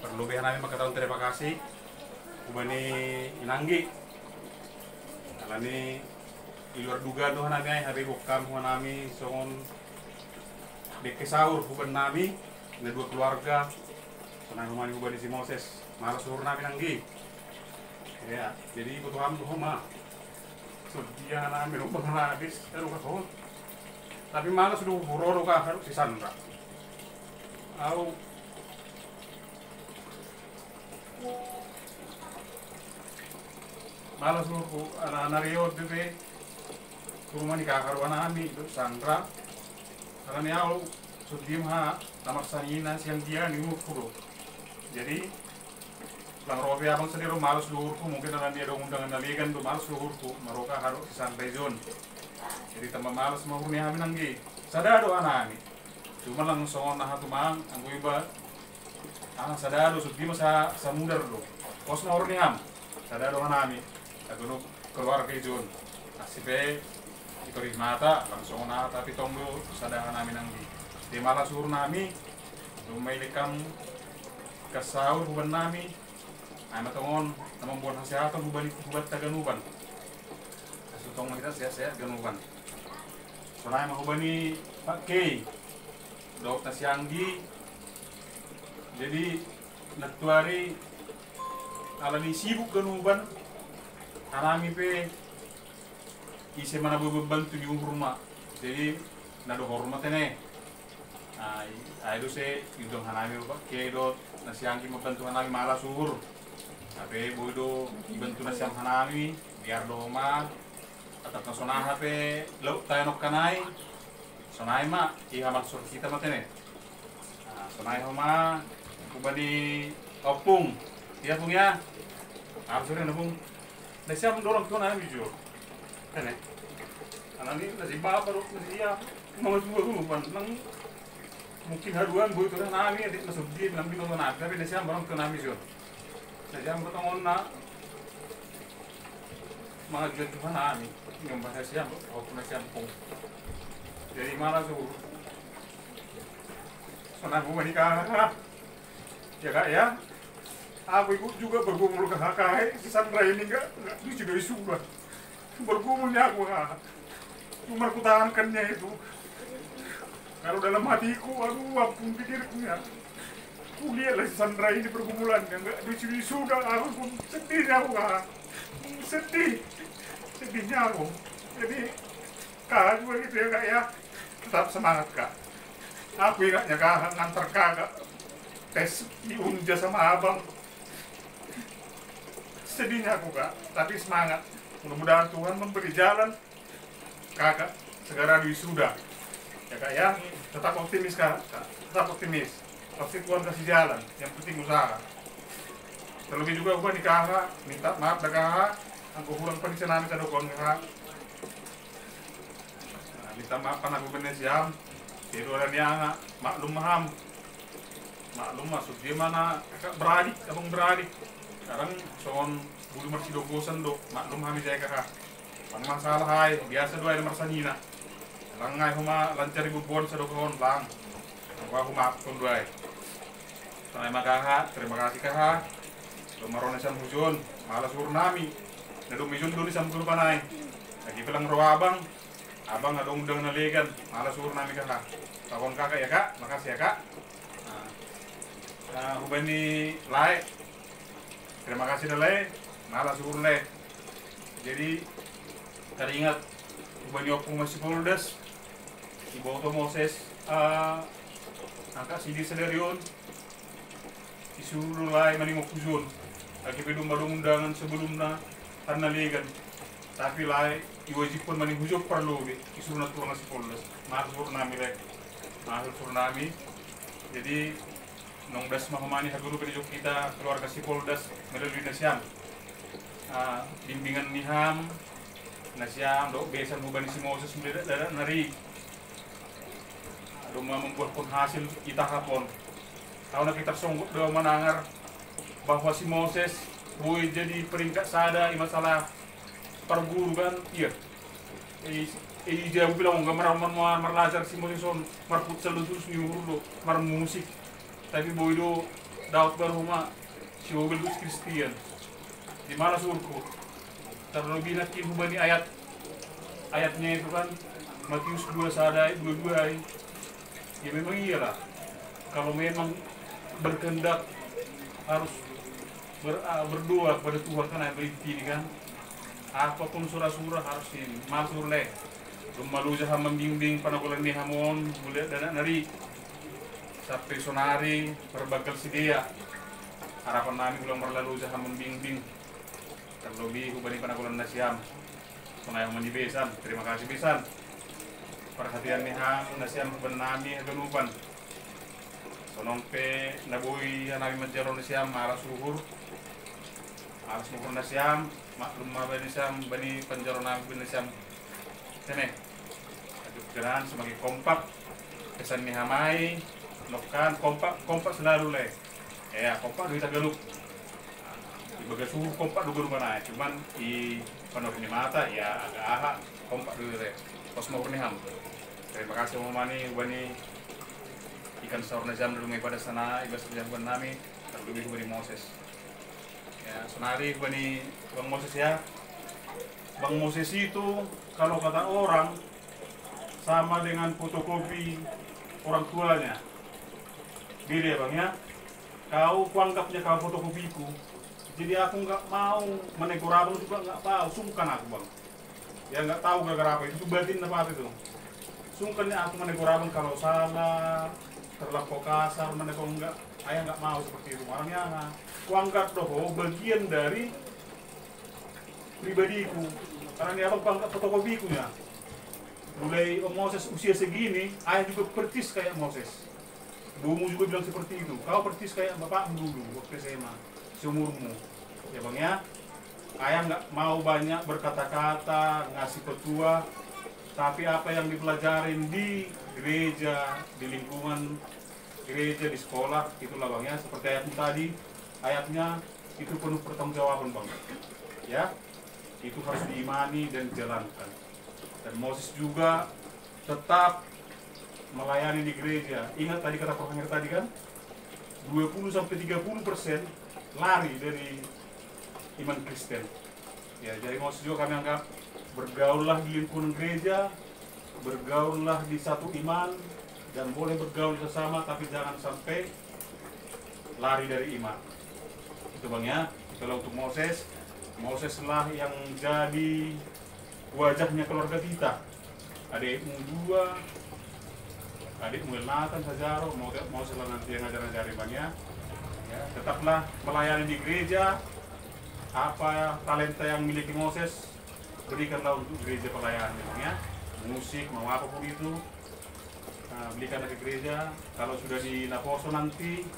Berlebihan kami makatan terima kasih. Ubani inanggi. Alani di luar duga Tuhan kami hari bukam Tuhan kami songon deke sahur uban nami dengan dua keluarga. Senang rumah ubani si Moses. Malas suruh nami nanggi. Ya, jadi ikut Tuhan mah. Sedia nami lupa habis terus kau. Tapi malas dulu huroro kah harus si Sandra. Au malas dulu anak-anak Rio bebe rumah ni kakaruan nami itu Sandra. Karena ni au sudim ha tamak sanina siang dia ni mukuro. Jadi lang robe abang sendiri malas dulu mungkin anak dia dong undangan naligan tu malas dulu maroka harus si Sandra zon. Jadi tambah malas mau ni kami nanggi. Sadado anak ni. Cuma langsung nah tumang anggo iba sadado sudi masa samudar lo. Kos na orni ham. Sadado nami. Agono keluarga ijon. Asipe ikori mata langsung na tapi tonggo sadado nami nanggi. Di malas suruh nami lumailikam kasaur huban nami. Ay matongon namang buwan hasihatan hubat taganuban. Asutong kita sehat-sehat ganuban. Soalnya mau hubani Pak Kay Dok Tasyanggi. Jadi natuari alani sibuk ganuban alami pe isi mana bebantu yung rumah. Jadi nado hormat ene. Ay do se idong hanami Pak Kay Dok Tasyanggi membantu hanami malas suhur. Tapi bodo ibantu nasyang hanami biar doma atap na sonaha pe lauk tayo nok kanay sonay ma ihamak sur kita matene sonay ho ma kubani opung iya pung ya harus na pung nasya mendorong tuh na video kene anani nasi baru nasi ya mga tuwa nang mungkin haruan boy tuh nami adik masuk di nambi nonton nabi tapi nasya barang tuh nami jor nasya bertanggung na mga jual tuh nami yang bahasa siam, waktu nasi ampung. Jadi malah tuh, senang gue nikah, ya kak ya. Aku ikut juga bergumul ke kakak, si Sandra ini enggak lucu dari sudah. Bergumulnya aku kak, cuma aku tahankannya itu. Kalau dalam hatiku, aduh, ampun pikirku ya. Aku lihatlah si Sandra ini bergumulan, enggak lucu dari sudah. Aku pun sedih aku kak, sedihnya aku. Jadi kakak juga gitu ya kak ya, tetap semangat kak. Aku ingatnya kak ngantar kakak tes di Unja sama abang. Sedihnya aku kak, tapi semangat. Mudah-mudahan Tuhan memberi jalan kakak segera wisuda ya kak ya. Tetap optimis kak, tetap optimis. Pasti Tuhan kasih jalan, yang penting usaha. Terlebih juga aku nih kakak, minta maaf dah kakak. Aku pulang periksa kita dokon kak. Minta maaf kan aku bener siam. Tidur dia maklum masuk dia mana kakak beradik, abang beradik. Sekarang soal bulu masih dogosan dok, maklum kami saya kakak. Bang masalah hai, biasa dua ada marsanina. Langai huma lancar ibu bon sedokon bang. Aku maaf pun dua. Terima kakak, terima kasih kakak. Lumaron sam hujon, malas urnami. Nado misun dulu sambil panay. Lagi pelang roh abang adong udang nalegan. Malas suruh nami kakak. Takon kakak ya kak, makasih ya kak. Hubani lai. Terima kasih dalai. Malas suruh le. Jadi teringat hubani opung masih poldes. Iboto Moses angka sidi sedarion isuruh lai manimok kuzun lagi pedum balung undangan sebelumnya tanah legan tapi lai iwajib pun maning hujok perlu isuruh naturang si poldas mahal purnami jadi nongdas mahumani haguru penjok kita keluarga si poldas melalui Nasyam bimbingan niham Nasyam dok besan bubani si Moses mendadak nari rumah membuat penghasil kita hapon. Kalau kita songkok doa menangar bahwa si Moses boleh jadi peringkat sada masalah perguru kan, iya. Dia bilang nggak merlajar si Moses on marput seludus nyuruh lo mar musik. Tapi boy do daud berumah si Obel dus Kristen. Di mana surku? Terlebih nanti hubani ayatnya itu kan Matius 2 sadai 22. Ya memang iyalah. Kalau memang berkehendak harus berdoa kepada Tuhan kan yang ini kan. Apapun surah-surah harus ini masuk leh. Lumalu jaha membimbing panagulan ni hamon mulia dan nari sampai sonari berbakal sedia. Harapan kami ulang berlalu jaha membimbing. Terlebih hubani panagulan Nasyam. Penayang menjibesan. Terima kasih besan. Perhatian nihang Nasyam benami ganupan sonompe nabui nami menjaro Nasyam aras suhur Nasyam maklum mabani Nasyam bani penjaro nami Nasyam tene aduk jalan semakin kompak kesan nihamai nokan kompak selalu le ya kompak duit Tagalog di bagian suhu kompak duga mana cuman di penuh mata ya agak kompak dulu le pas mau niham. Terima kasih Mani Wani ikan saur Nasyam dulu pada sana ibas berjamban nami terlebih Wani Moses ya sonari Wani Bang Moses ya. Bang Moses itu kalau kata orang sama dengan fotokopi orang tuanya beda ya Bang ya. Kau kuanggapnya kau fotokopiku jadi aku nggak mau menegur abang juga nggak tahu sungkan aku Bang ya nggak tahu gara-gara apa itu batin apa itu. Sungkannya aku menegur abang kalau salah, terlampau kasar, menegur enggak, ayah nggak mau seperti itu. Orangnya kuanggap doh bagian dari pribadiku. Karena ini abang kuanggap fotokopiku ya. Mulai Moses usia segini, ayah juga persis kayak Moses. Bumu juga bilang seperti itu. Kau persis kayak bapakmu dulu waktu SMA, seumurmu. Ya Bang ya. Ayah nggak mau banyak berkata-kata, ngasih petua. Tapi apa yang dipelajarin di gereja, di lingkungan gereja, di sekolah, itulah Bang ya. Seperti ayat tadi, ayatnya itu penuh pertanggungjawaban Bang. Ya, itu harus diimani dan dijalankan. Dan Moses juga tetap melayani di gereja. Ingat tadi kata Profesor tadi kan, 20-30% lari dari iman Kristen. Ya, jadi Moses juga kami anggap bergaullah di lingkungan gereja, bergaullah di satu iman, dan boleh bergaul sesama, tapi jangan sampai lari dari iman. Itu Bang ya. Kalau untuk Moses lah yang jadi wajahnya keluarga kita. Adikmu 2, adikmu Nathan, Sajaro, Moses lah nanti yang ngajar-ngajarin Bang ya. Ya, tetaplah melayani di gereja. Apa talenta yang miliki Moses, berikanlah untuk gereja pelayanan ya. Musik mau apapun itu, berikanlah ke gereja. Kalau sudah di Naposo nanti,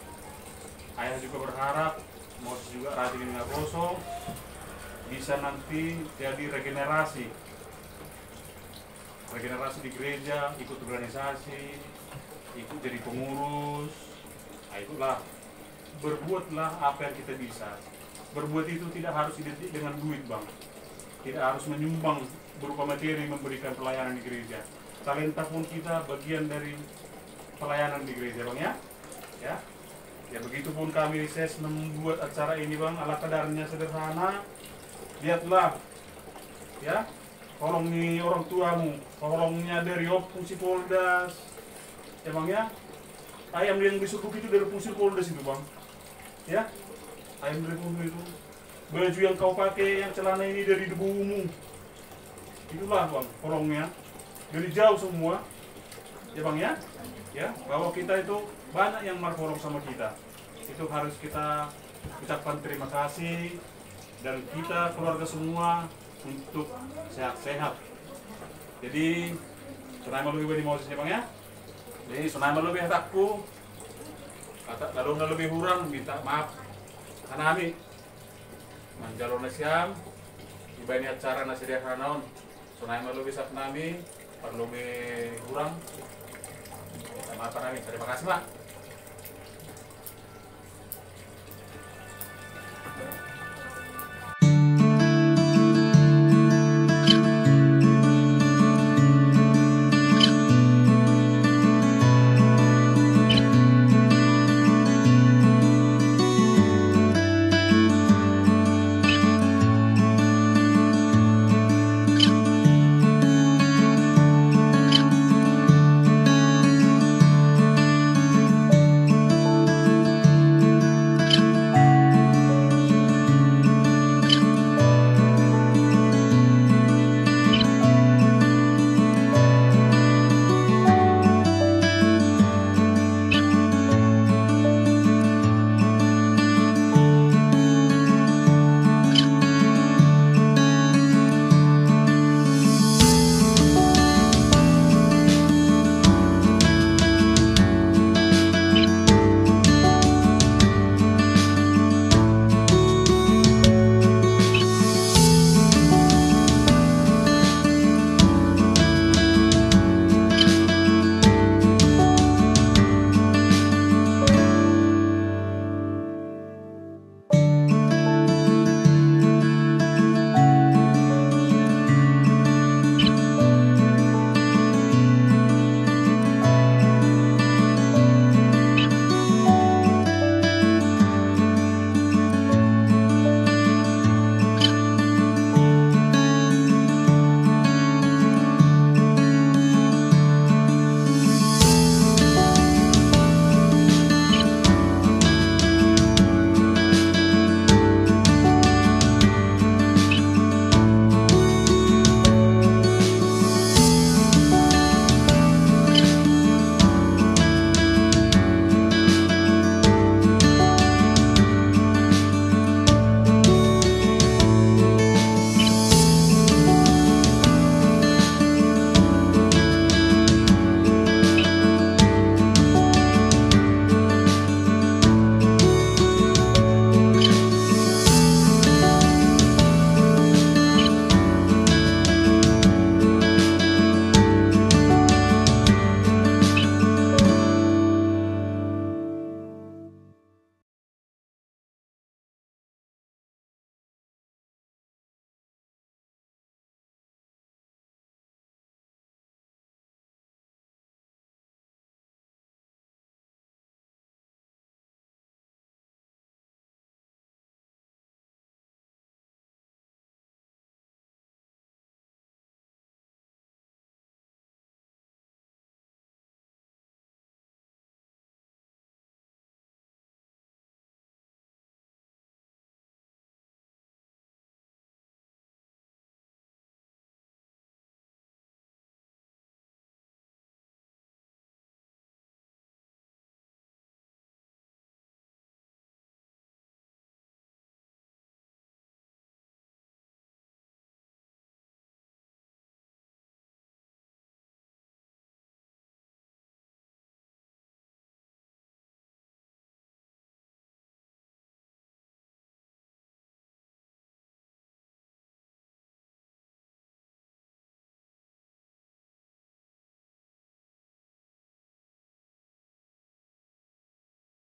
ayah juga berharap Moses juga rajin di Naposo bisa nanti jadi regenerasi di gereja, ikut organisasi, ikut jadi pengurus. Nah, itulah berbuatlah apa yang kita bisa. Berbuat itu tidak harus identik dengan duit Bang. Tidak harus menyumbang berupa materi memberikan pelayanan di gereja. Talenta pun kita bagian dari pelayanan di gereja Bang ya. Ya begitupun kami ses membuat acara ini Bang, ala kadarnya sederhana. Lihatlah ya, tolong nih orang tuamu, tolongnya dari fungsi Poldas. Ya Bang ya. Ayam yang disukuk itu dari fungsi Poldas itu Bang. Ya. Ayam dari fungsi itu. Baju yang kau pakai, yang celana ini dari debumu. Itulah Bang, tolongnya. Dari jauh semua. ya Bang ya, bahwa kita itu banyak yang marfolong sama kita. Itu harus kita ucapkan terima kasih, dan kita keluarga semua untuk sehat-sehat. Jadi sunai malu di Moses ya Bang ya. Jadi sunai malu takku kata lalu lebih hurang minta maaf karena kami manjalon siam iba ini acara nasi dia naon sunai malu bisa nami perlu hurang minta maaf kami. Terima kasih Pak.